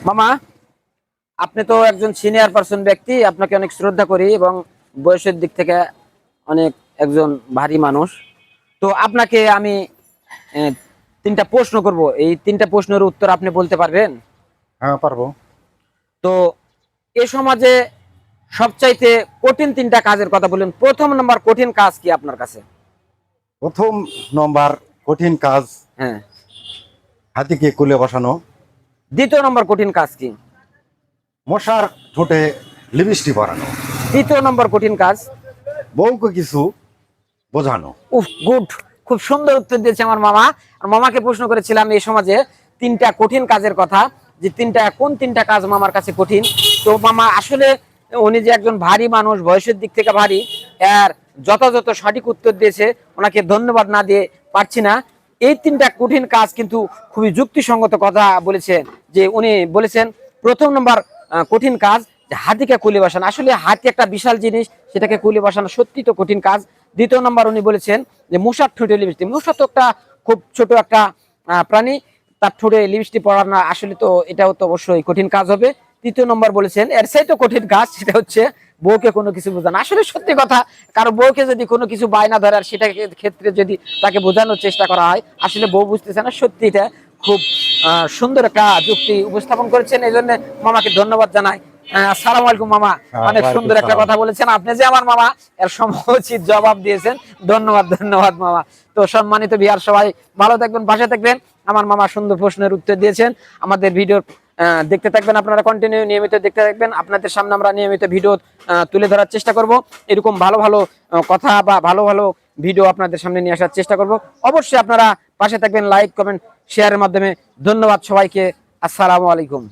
মামা, আপনি তো একজন সিনিয়র পার্সন ব্যক্তি, আপনাকে অনেক শ্রদ্ধা করি এবং বয়সের দিক থেকে অনেক একজন ভারী মানুষ। তো আপনাকে আমি আহ, তিনটা প্রশ্ন করব, এই তিনটা প্রশ্নের উত্তর আপনি বলতে পারবেন? হ্যাঁ, পারবো। তো এ সমাজে সবচাইতে কঠিন তিনটা কাজের কথা বলুন। প্রথম নাম্বার কঠিন কাজ কি আপনার কাছে? প্রথম নম্বর কঠিন কাজ হ্যাঁ। হাতিকে কোলে বসানো। দ্বিতীয় নম্বর কঠিন কাজ কি? মশার ঠোঁটে লিপস্টিক পরানো। তৃতীয় নম্বর কঠিন কাজ? বউকে কিছু বোঝানো। উফ, গুড, খুব সুন্দর উত্তর দিয়েছে আমার মামা। আর মামাকে প্রশ্ন করেছিলাম এই সমাজে তিনটা কঠিন কাজের কথা, যে কোন তিনটা কাজ মামার কাছে কঠিন। তো মামা আসলে উনি যে একজন ভারী মানুষ, বয়সের দিক থেকে ভারী, এর যথাযথ সঠিক উত্তর দিয়েছে। ওনাকে ধন্যবাদ না দিয়ে পারছি না। এই তিনটা কঠিন কাজ কিন্তু খুবই যুক্তিসঙ্গত কথা বলেছেন। যে উনি বলেছেন প্রথম নম্বর কঠিন কাজ যে হাতিকে কুলে বসানো। আসলে হাতি একটা বিশাল জিনিস, সেটাকে কুলে বসানো সত্যি তো কঠিন কাজ। দ্বিতীয় নম্বর উনি বলেছেন যে মশার ঠোঁটে লিপস্টিক। মশা তো একটা খুব ছোট একটা প্রাণী, তার ঠোঁটে লিপস্টিক পরানো আসলে তো এটাও তো অবশ্যই কঠিন কাজ হবে। তৃতীয় নম্বর বলেছেন এর চাইতে কঠিন কাজ, সেটা হচ্ছে বউকে কোনো কিছু বোঝানো। আসলে সত্যি কথা, কারো বউকে যদি কোনো কিছু বায়না ধরে আর সেটা ক্ষেত্রে যদি তাকে বোঝানোর চেষ্টা করা হয়, আসলে বউ বুঝতেছে না। সত্যি এটা খুব সুন্দর একটা যুক্তি উপস্থাপন করেছেন, এই জন্য মামাকে ধন্যবাদ জানাই। আসসালামু আলাইকুম মামা, অনেক সুন্দর একটা কথা বলেছেন। আপনি যে আমার মামা, এর সমুচিত জবাব দিয়েছেন। ধন্যবাদ ধন্যবাদ মামা। তো সম্মানিত বিহার সবাই ভালো থাকবেন, পাশে থাকবেন। আমার মামা সুন্দর প্রশ্নের উত্তর দিয়েছেন। আমাদের ভিডিও দেখতে থাকবেন, আপনারা কন্টিনিউ নিয়মিত দেখতে থাকবেন। আপনাদের সামনে আমরা নিয়মিত ভিডিও তুলে ধরার চেষ্টা করব। এরকম ভালো ভালো কথা বা ভালো ভালো ভিডিও আপনাদের সামনে নিয়ে আসার চেষ্টা করব। অবশ্যই আপনারা পাশে থাকবেন, লাইক কমেন্ট শেয়ারের মাধ্যমে। ধন্যবাদ সবাইকে। আসসালামু আলাইকুম।